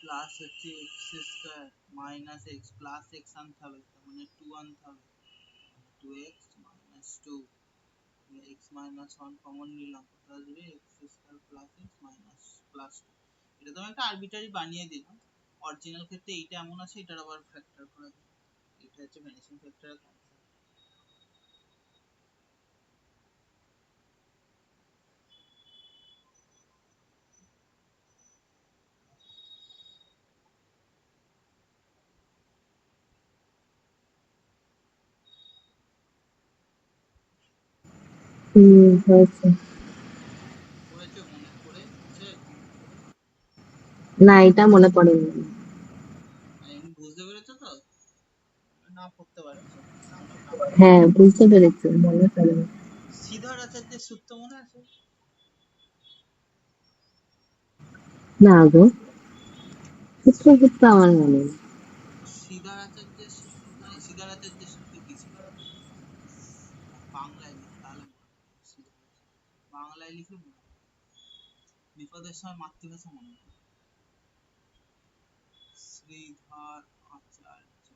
প্লাস হচ্ছে X square minus X, plus X আনতে হবে, তার মানে টু আনতে হবে, two X minus two, X minus one common নিলাম, কত আসবে, X square plus X minus plus two. এটা তো একটা আরবিটারি বানিয়ে দিলাম, অরিজিনাল ক্ষেত্রে এইটা এমন আছে, এটার আবার ফ্যাক্টর করা যায়। এটা হচ্ছে ভ্যানিশিং ফ্যাক্টরের কনসেপ্ট। হয়েছে। পড়েছে, মনে পড়েছে? না, এটা মনে পড়েনি। এমনি বুঝতে পেরেছো তো? না পড়তে পারো, সামনে না হ্যাঁ, বুঝতে পেরেছি, মনে পড়েনি। শ্রীধর আচার্যের সূত্র মনে আছে? না গো, সূত্র সূত্র আমার মনে নেই। শ্রীধর আচার্যের সূত্র মানে শ্রীধর আচার্যের সূত্র কি ছিল? বাংলায় লিখে তাহলে মনে পড়বে। শ্রীধর আচার্য বাংলায় লিখে মনে পড়বে, বিপদের সময় মাতৃভাষা মনে পড়ে। শ্রীধর আচার্য,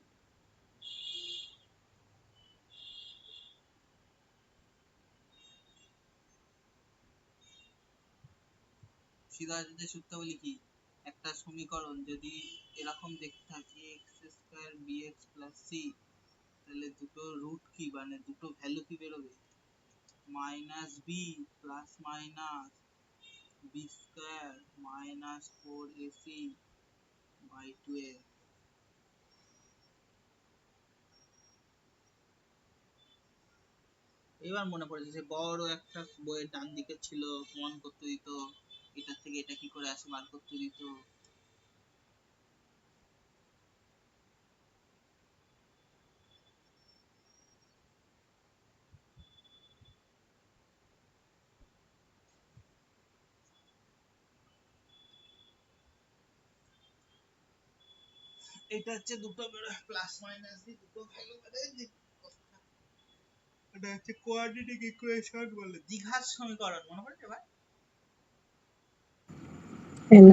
শ্রীধর আচার্যের সূত্রাবলী কি? একটা সমীকরণ যদি এরকম দেখতে থাকে x square b x plus c, তাহলে দুটো রুট কি, মানে দুটো ভ্যালু কি বেরোবে, minus b plus minus b square minus four a c by twelve. এবার মনে পড়েছে, যে বড় একটা বইয়ের ডান দিকে ছিল, প্রমাণ করতে দিত, এটা থেকে এটা কি করে আসে বার করতে দিত। এটা হচ্ছে দুটো প্লাস মাইনাস দিয়ে দুটো ভ্যালু বেরোয়, এটা হচ্ছে কোয়াড্রেটিক ইকুয়েশন বলে, দ্বিঘাত সমীকরণ, মনে পড়েছে ভাই?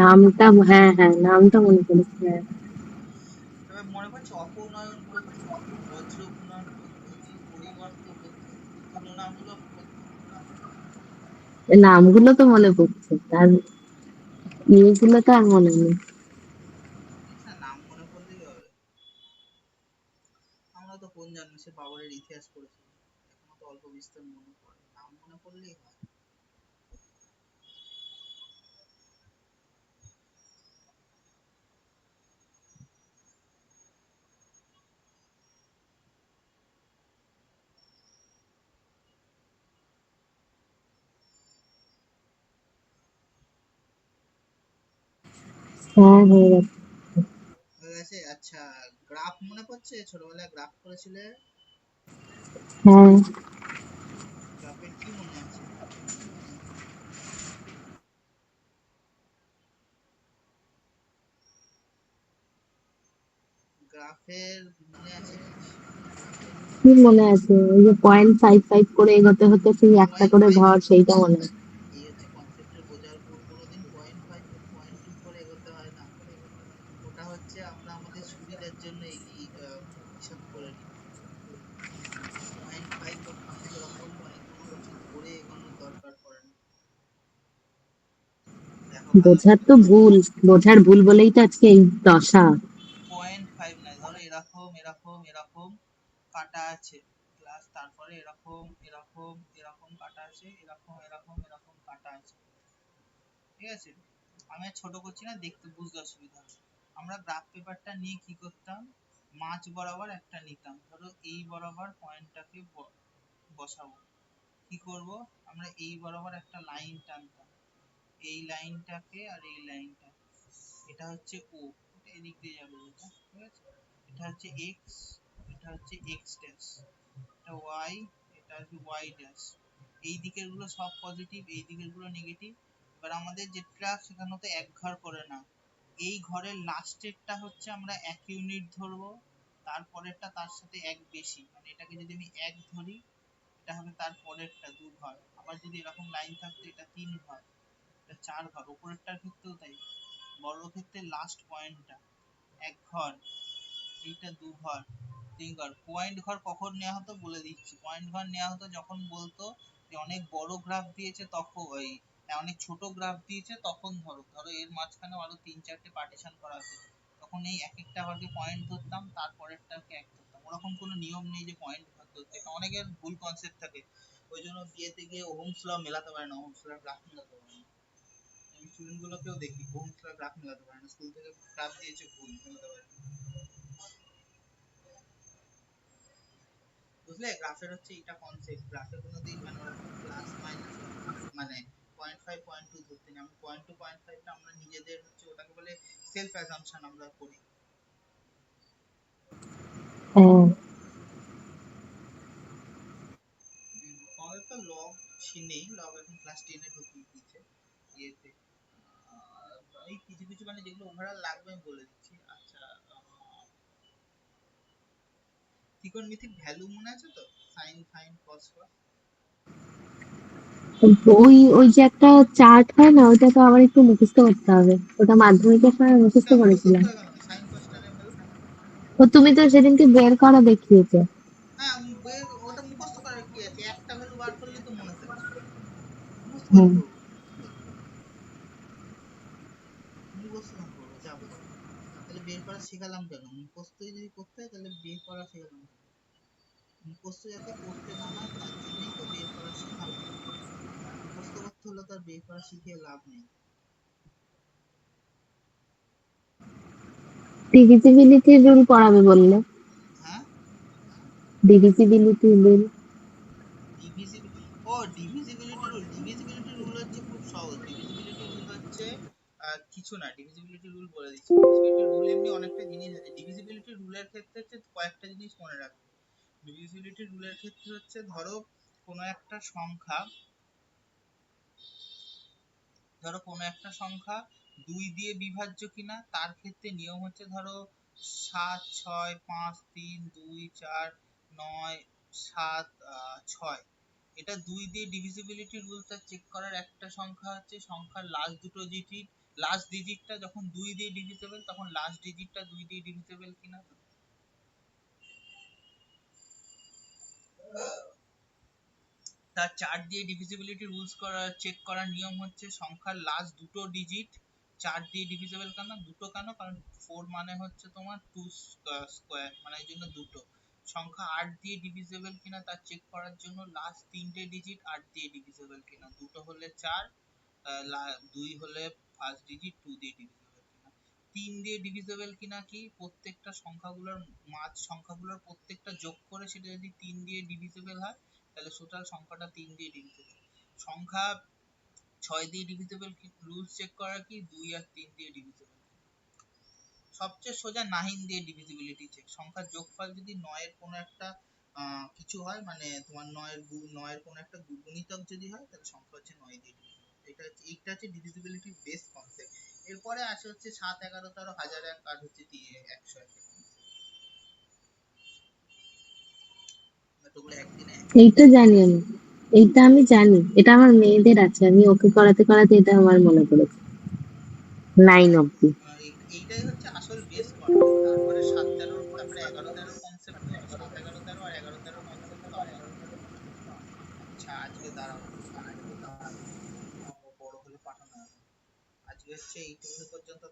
নামটা, হ্যাঁ হ্যাঁ, নামটা মনে পড়েছে, হ্যাঁ। এবার মনে পড়ছে অপনয়ন পদ্ধতি, বজ্র গুণন পদ্ধতি, পরিবর্ত পদ্ধতি, তুলনামূলক পদ্ধতি। নামগুলো তো মনে পড়ছে, তার ইয়েগুলো তো আর মনে নেই। না, নাম মনে পড়লেই হবে। আমরা তো কোন জন্মে সে বাবরের ইতিহাস পড়েছিলাম, এখনো তো অল্প বিস্তর মনে পড়ে, নাম মনে পড়লেই হয়। হ্যাঁ, হয়ে গেছে। হয়ে গেছে, আচ্ছা। গ্রাফ মনে পড়ছে, ছোটবেলায় গ্রাফ করেছিলে? হ্যাঁ। গ্রাফের কি মনে আছে? গ্রাফের মনে আছে কি? গ্রাফের কি মনে আছে, ওই যে 0.55 করে এগোতে হতো, সেই একটা পয়েন্ট করে ফাইভ ঘর, সেইটা মনে আছে। এই হচ্ছে কনসেপ্টের বোঝার ভুল, কোনোদিন 0.5 বা 0.2 করে এগোতে হয় না। ওটা হচ্ছে আমরা আমাদের সুবিধার জন্য হিসাব করে নিই। 0.5 বা 0.ওরকম মানে কোনো কিছু ধরে এগোনোর দরকার পড়ে না। দেখো ভালো বোঝার করে, তো ভুল, বোঝার ভুল বলেই তো আজকে এই দশা। 0.5 নয়, ধরো এরকম এরকম এরকম কাটা আছে, প্লাস তারপরে এরকম এরকম এরকম কাটা আছে, এরকম এরকম এরকম কাটা আছে, ঠিক আছে? আমি আর ছোট করছি না, দেখতে বুঝতে অসুবিধা হবে। আমরা গ্রাফ পেপারটা নিয়ে কি করতাম, মাঝ বরাবর একটা নিতাম, ধরো এই বরাবর পয়েন্টটাকে বসাবো। কি করব, আমরা এই বরাবর একটা লাইন টানতাম, এই লাইনটাকে আর এই লাইনটা, এটা হচ্ছে ও, এটা এদিক দিয়ে যাবে যেটা, ঠিক আছে? এটা হচ্ছে এক্স, এটা হচ্ছে এক্স ড্যাশ, এটা ওয়াই, এটা হচ্ছে ওয়াই ড্যাশ। এই দিকের গুলো সব পজিটিভ, এই দিকের গুলো নেগেটিভ। এবার আমাদের যেটা সেখানে তো এক ঘর করে না, এই ঘরের লাস্টেরটা হচ্ছে আমরা 1 ইউনিট ধরবো, তারপরেরটা তার সাথে এক বেশি, মানে এটাকে যদি আমি এক ধরি, এটা হবে তার পরেরটা 2 ঘর। আবার যদি এরকম লাইন থাকতো, এটা 3 ঘর, এটা 4 ঘর। উপরেরটার ক্ষেত্রেও তাই, বর্গক্ষেত্রের লাস্ট পয়েন্টটা 1 ঘর, এইটা 2 ঘর, 3 ঘর। পয়েন্ট ঘর কখন নেওয়া হতো বলে দিচ্ছি, পয়েন্ট ঘর নেওয়া হতো যখন বলতো যে অনেক বড় গ্রাফ দিয়েছে, তখন ওই অনেক ছোট গ্রাফ দিয়েছে, তখন ধরো ধরো এর মাঝখানে আরো 3-4টে পার্টিশন করা আছে, তখন এই এক একটা ঘরকে পয়েন্ট ধরতাম, তারপরেরটাকে এক ধরতাম। ওরকম কোনো নিয়ম নেই যে পয়েন্ট ঘর ধরতে, এটা অনেকের ভুল কনসেপ্ট থাকে। ওই জন্য বিয়েতে গিয়ে ওহমস ল মেলাতে পারে না, ওহমস ল গ্রাফ মেলাতে পারে না। আমি স্টুডেন্ট গুলোকেও দেখি ওহমস ল গ্রাফ মেলাতে পারে না, স্কুল থেকে গ্রাফ দিয়েছে ভুল মেলাতে পারে না। বুঝলে, গ্রাফের হচ্ছে এটা কনসেপ্ট, গ্রাফে কোনোদিন মানে ওরকম প্লাস মাইনাস মানে 0.5 0.2 ধরতে নেই। আমি 0.2 0.5টা আমরা নিজেদের হচ্ছে ওটাকে বলে সেলফ অ্যাজাম্পশন আমরা করি। হ্যাঁ। আমাদের তো লগ নেই, লগ এখন ক্লাস 10-এ ঢুকিয়ে দিয়েছে ইয়েতে। এই কিছু কিছু মানে যেগুলো ওভারঅল লাগবে আমি বলে দিচ্ছি। আচ্ছা, ত্রিকোণমিতিক ভ্যালু মনে আছে তো, সাইন ফাইন কস কস? ওই ওই যে একটা চার্ট হয় না, ওইটা তো আবার একটু মুখস্থ করতে হবে, ওটা মাধ্যমিকের সময় মুখস্থ মুখস্থ করেছিলাম। করতে হবে কেন, সাইন কস টানের ভ্যালু। ও তুমি তো সেদিনকে বের করা দেখিয়েছো। হ্যাঁ, ওটা মুখস্থ করার কি আছে, একটা ভ্যালু বার করলেই তো মনে থাকবে। মুখস্থ কেন হ্যাঁ। করবো, মুখস্থ কেন করবো, যা বলবো। তাহলে বের করা শেখালাম কেন, মুখস্থই যদি করতে হয় তাহলে বের করা শেখালাম কেন? মুখস্থ যাতে করতে না হয় তার জন্যই তো বের করা শেখালাম। মুখস্থ করতে হলে তো আর বের করা শিখিয়ে লাভ নেই। ডিভিজিবিলিটি রুল পড়াবে বললে। হ্যাঁ, divisibility rule. Divisibility, divisibility rule হচ্ছে খুব সহজ। ডিভিজিবিলিটি রুল হচ্ছে কিছু না, ডিভিজিবিলিটি রুল বলে দিচ্ছি। ডিভিজিবিলিটি রুল এমনি অনেকটা জিনিস আছে, ডিভিজিবিলিটি রুলের ক্ষেত্রে হচ্ছে কয়েকটা জিনিস মনে রাখবে। ডিভিজিবিলিটি রুলের ক্ষেত্রে হচ্ছে ধরো কোনো একটা সংখ্যা, ধরো কোনো একটা সংখ্যা 2 দিয়ে বিভাজ্য কিনা, তার ক্ষেত্রে নিয়ম হচ্ছে ধরো 7 6 5 3 2 4 9 7 6, এটা 2 দিয়ে ডিভিজিবিলিটি রুলটা চেক করার একটা সংখ্যা হচ্ছে সংখ্যার লাস্ট দুটো ডিজিট লাস্ট ডিজিটটা যখন 2 দিয়ে ডিভিজিবল তখন লাস্ট ডিজিটটা 2 দিয়ে ডিভিজিবল কিনা। তার 4 দিয়ে ডিভিজিবিলিটি রুলস চেক করার নিয়ম হচ্ছে সংখ্যার লাস্ট দুটো ডিজিট 4 দিয়ে ডিভিজিবল কেন, দুটো কেন, কারণ 4 মানে হচ্ছে তোমার 2 স্কয়ার, মানে এই জন্য দুটো। সংখ্যা 8 দিয়ে ডিভিজিবল কিনা তা চেক করার জন্য লাস্ট তিনটে ডিজিট 8 দিয়ে ডিভিজিবল কিনা, দুটো হলে 4, 2 হলে ফার্স্ট ডিজিট 2 দিয়ে ডিভিজিবল কিনা। 3 দিয়ে ডিভিজিবল কিনা কি, প্রত্যেকটা সংখ্যাগুলোর প্রত্যেকটা যোগ করে সেটা যদি 3 দিয়ে ডিভিজিবল হয় তাহলে টোটাল সংখ্যাটা 3 দিয়ে ডিভিজিবল। সংখ্যা 6 দিয়ে ডিভিজিবল রুলস চেক করা কি, 2 আর 3 দিয়ে ডিভিজিবল। সবচেয়ে সোজা 9 দিয়ে ডিভিজিবিলিটি চেক, সংখ্যার যোগফল যদি 9 এর কোনো একটা কিছু হয়, মানে তোমার 9 এর কোনো একটা গুণিতক যদি হয় তাহলে সংখ্যা হচ্ছে 9 দিয়ে ডিভিজিবল। এইটা হচ্ছে ডিভিজিবিলিটির বেস কনসেপ্ট। এরপরে আসে হচ্ছে 7, 11, 13, 1001 আর হচ্ছে 101 এতগুলো একদিনে। এইটা জানি আমি, এইটা আমি জানি, এটা আমার মেয়েদের আছে, আমি ওকে করাতে করাতে এটা আমার মনে পড়েছে 9 অব্দি। এইটাই হচ্ছে আসল বেস কনসেপ্ট। তারপরে 7, 13, তারপরে 11, 13 কনসেপ্ট হলো 7, 11, 13 আর 11, 13 কনসেপ্ট হলো আলাদা। আচ্ছা আজকে দাঁড়াও, বড় হলে পাঠানো হবে। আজকে হচ্ছে এইটুকু পর্যন্ত।